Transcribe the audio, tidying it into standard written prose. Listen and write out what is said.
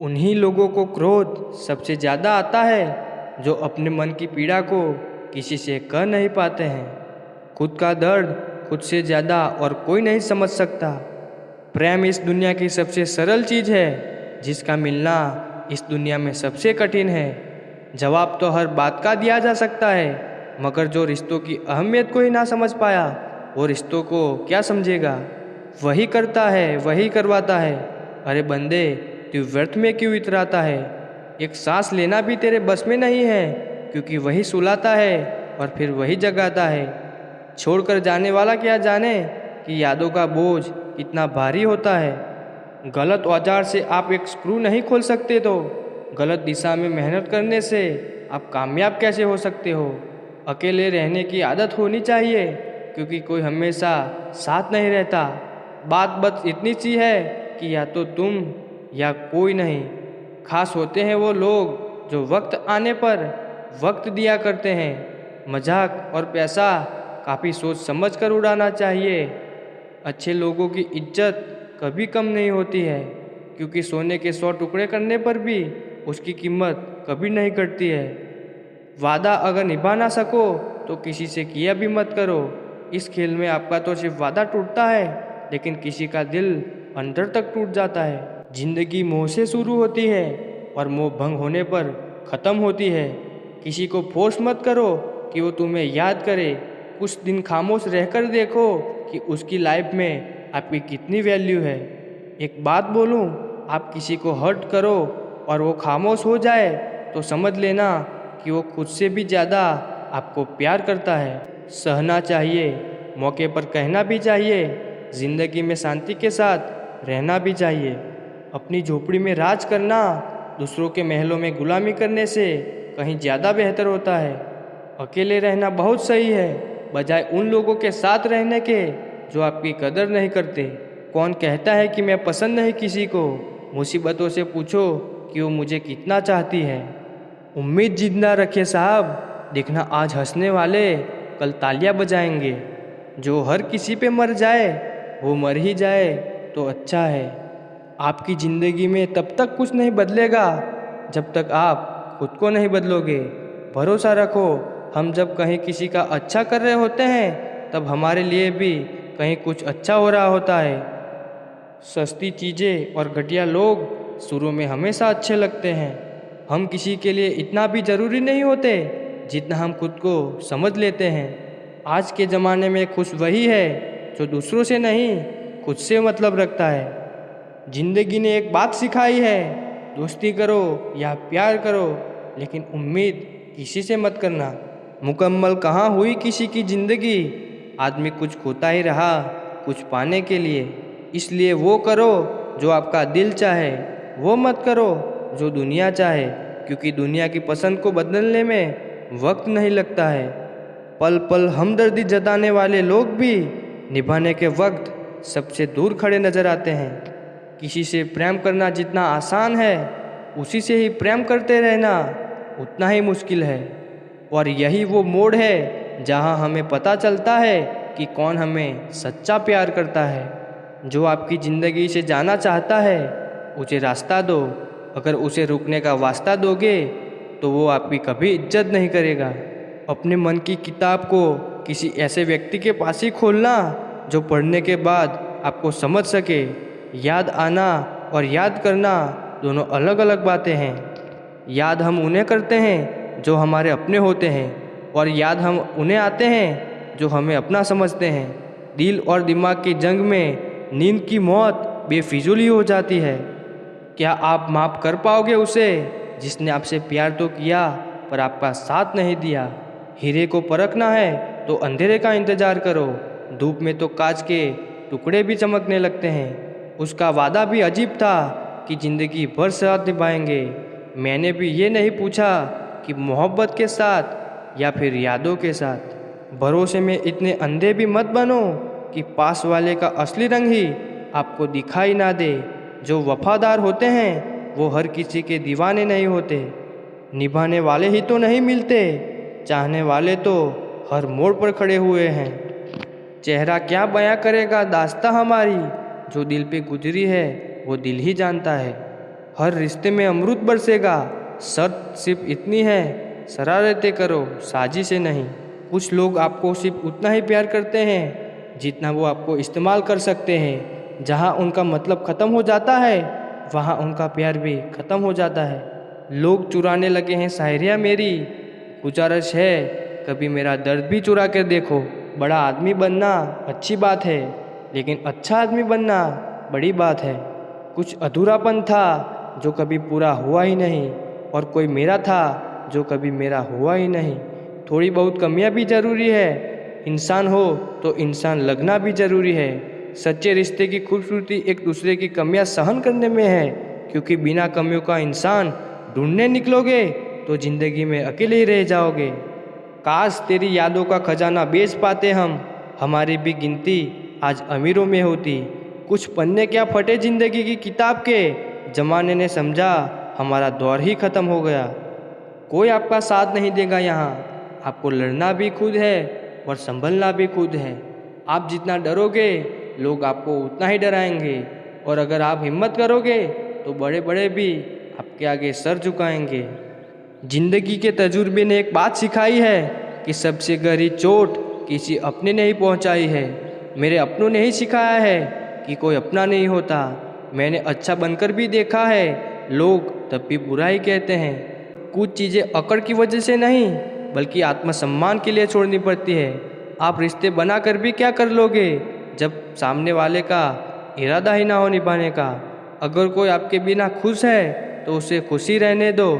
उन्हीं लोगों को क्रोध सबसे ज़्यादा आता है जो अपने मन की पीड़ा को किसी से कह नहीं पाते हैं। खुद का दर्द खुद से ज़्यादा और कोई नहीं समझ सकता। प्रेम इस दुनिया की सबसे सरल चीज़ है जिसका मिलना इस दुनिया में सबसे कठिन है। जवाब तो हर बात का दिया जा सकता है, मगर जो रिश्तों की अहमियत को ही ना समझ पाया वो रिश्तों को क्या समझेगा। वही करता है, वही करवाता है। अरे बंदे, तू व्यर्थ में क्यों इतराता है। एक सांस लेना भी तेरे बस में नहीं है, क्योंकि वही सुलाता है और फिर वही जगाता है। छोड़कर जाने वाला क्या जाने कि यादों का बोझ कितना भारी होता है। गलत औजार से आप एक स्क्रू नहीं खोल सकते, तो गलत दिशा में मेहनत करने से आप कामयाब कैसे हो सकते हो। अकेले रहने की आदत होनी चाहिए, क्योंकि कोई हमेशा साथ नहीं रहता। बात बस इतनी सी है कि या तो तुम या कोई नहीं। खास होते हैं वो लोग जो वक्त आने पर वक्त दिया करते हैं। मजाक और पैसा काफ़ी सोच समझ कर उड़ाना चाहिए। अच्छे लोगों की इज्जत कभी कम नहीं होती है, क्योंकि सोने के 100 टुकड़े करने पर भी उसकी कीमत कभी नहीं घटती है। वादा अगर निभा ना सको तो किसी से किया भी मत करो। इस खेल में आपका तो सिर्फ वादा टूटता है, लेकिन किसी का दिल अंदर तक टूट जाता है। जिंदगी मोह से शुरू होती है और मोह भंग होने पर ख़त्म होती है। किसी को फोर्स मत करो कि वो तुम्हें याद करे। कुछ दिन खामोश रहकर देखो कि उसकी लाइफ में आपकी कितनी वैल्यू है। एक बात बोलूं, आप किसी को हर्ट करो और वो खामोश हो जाए तो समझ लेना कि वो खुद से भी ज़्यादा आपको प्यार करता है। सहना चाहिए, मौके पर कहना भी चाहिए, ज़िंदगी में शांति के साथ रहना भी चाहिए। अपनी झोपड़ी में राज करना दूसरों के महलों में गुलामी करने से कहीं ज़्यादा बेहतर होता है। अकेले रहना बहुत सही है, बजाय उन लोगों के साथ रहने के जो आपकी कदर नहीं करते। कौन कहता है कि मैं पसंद नहीं किसी को। मुसीबतों से पूछो कि वो मुझे कितना चाहती है। उम्मीद जिंदा रखे साहब, देखना आज हंसने वाले कल तालियां बजाएंगे। जो हर किसी पे मर जाए वो मर ही जाए तो अच्छा है। आपकी ज़िंदगी में तब तक कुछ नहीं बदलेगा जब तक आप खुद को नहीं बदलोगे। भरोसा रखो, हम जब कहीं किसी का अच्छा कर रहे होते हैं तब हमारे लिए भी कहीं कुछ अच्छा हो रहा होता है। सस्ती चीज़ें और घटिया लोग शुरू में हमेशा अच्छे लगते हैं। हम किसी के लिए इतना भी ज़रूरी नहीं होते जितना हम खुद को समझ लेते हैं। आज के ज़माने में खुश वही है जो दूसरों से नहीं, खुद से मतलब रखता है। जिंदगी ने एक बात सिखाई है, दोस्ती करो या प्यार करो, लेकिन उम्मीद किसी से मत करना। मुकम्मल कहाँ हुई किसी की ज़िंदगी, आदमी कुछ खोता ही रहा कुछ पाने के लिए। इसलिए वो करो जो आपका दिल चाहे, वो मत करो जो दुनिया चाहे, क्योंकि दुनिया की पसंद को बदलने में वक्त नहीं लगता है। पल पल हमदर्दी जताने वाले लोग भी निभाने के वक्त सबसे दूर खड़े नजर आते हैं। किसी से प्रेम करना जितना आसान है, उसी से ही प्रेम करते रहना उतना ही मुश्किल है। और यही वो मोड़ है जहाँ हमें पता चलता है कि कौन हमें सच्चा प्यार करता है। जो आपकी ज़िंदगी से जाना चाहता है उसे रास्ता दो। अगर उसे रुकने का वास्ता दोगे तो वो आपकी कभी इज्जत नहीं करेगा। अपने मन की किताब को किसी ऐसे व्यक्ति के पास ही खोलना जो पढ़ने के बाद आपको समझ सके। याद आना और याद करना दोनों अलग अलग बातें हैं। याद हम उन्हें करते हैं जो हमारे अपने होते हैं, और याद हम उन्हें आते हैं जो हमें अपना समझते हैं। दिल और दिमाग की जंग में नींद की मौत बेफिजूल ही हो जाती है। क्या आप माफ़ कर पाओगे उसे जिसने आपसे प्यार तो किया पर आपका साथ नहीं दिया। हीरे को परखना है तो अंधेरे का इंतजार करो, धूप में तो कांच के टुकड़े भी चमकने लगते हैं। उसका वादा भी अजीब था कि ज़िंदगी भर साथ निभाएंगे। मैंने भी ये नहीं पूछा कि मोहब्बत के साथ या फिर यादों के साथ। भरोसे में इतने अंधे भी मत बनो कि पास वाले का असली रंग ही आपको दिखाई ना दे। जो वफादार होते हैं वो हर किसी के दीवाने नहीं होते। निभाने वाले ही तो नहीं मिलते, चाहने वाले तो हर मोड़ पर खड़े हुए हैं। चेहरा क्या बयां करेगा दास्तां हमारी, जो दिल पे गुजरी है वो दिल ही जानता है। हर रिश्ते में अमृत बरसेगा। शर्त सिर्फ इतनी है, शरारतें करो, साजिशें नहीं। कुछ लोग आपको सिर्फ उतना ही प्यार करते हैं जितना वो आपको इस्तेमाल कर सकते हैं। जहाँ उनका मतलब ख़त्म हो जाता है वहाँ उनका प्यार भी ख़त्म हो जाता है। लोग चुराने लगे हैं शायरियाँ मेरी, गुजारिश है कभी मेरा दर्द भी चुरा कर देखो। बड़ा आदमी बनना अच्छी बात है, लेकिन अच्छा आदमी बनना बड़ी बात है। कुछ अधूरापन था जो कभी पूरा हुआ ही नहीं, और कोई मेरा था जो कभी मेरा हुआ ही नहीं। थोड़ी बहुत कमियां भी ज़रूरी है, इंसान हो तो इंसान लगना भी ज़रूरी है। सच्चे रिश्ते की खूबसूरती एक दूसरे की कमियां सहन करने में है, क्योंकि बिना कमियों का इंसान ढूंढने निकलोगे तो ज़िंदगी में अकेले ही रह जाओगे। काश तेरी यादों का खजाना बेच पाते हम, हमारी भी गिनती आज अमीरों में होती। कुछ पन्ने क्या फटे जिंदगी की किताब के, जमाने ने समझा हमारा दौर ही ख़त्म हो गया। कोई आपका साथ नहीं देगा यहाँ, आपको लड़ना भी खुद है और संभलना भी खुद है। आप जितना डरोगे लोग आपको उतना ही डराएंगे, और अगर आप हिम्मत करोगे तो बड़े बड़े भी आपके आगे सर झुकाएंगे। जिंदगी के तजुर्बे ने एक बात सिखाई है कि सबसे गहरी चोट किसी अपने ने ही पहुंचाई है। मेरे अपनों ने ही सिखाया है कि कोई अपना नहीं होता। मैंने अच्छा बनकर भी देखा है, लोग तब भी बुरा ही कहते हैं। कुछ चीज़ें अकड़ की वजह से नहीं बल्कि आत्मसम्मान के लिए छोड़नी पड़ती है। आप रिश्ते बना कर भी क्या कर लोगे जब सामने वाले का इरादा ही ना हो निभाने का। अगर कोई आपके बिना खुश है तो उसे खुशी रहने दो।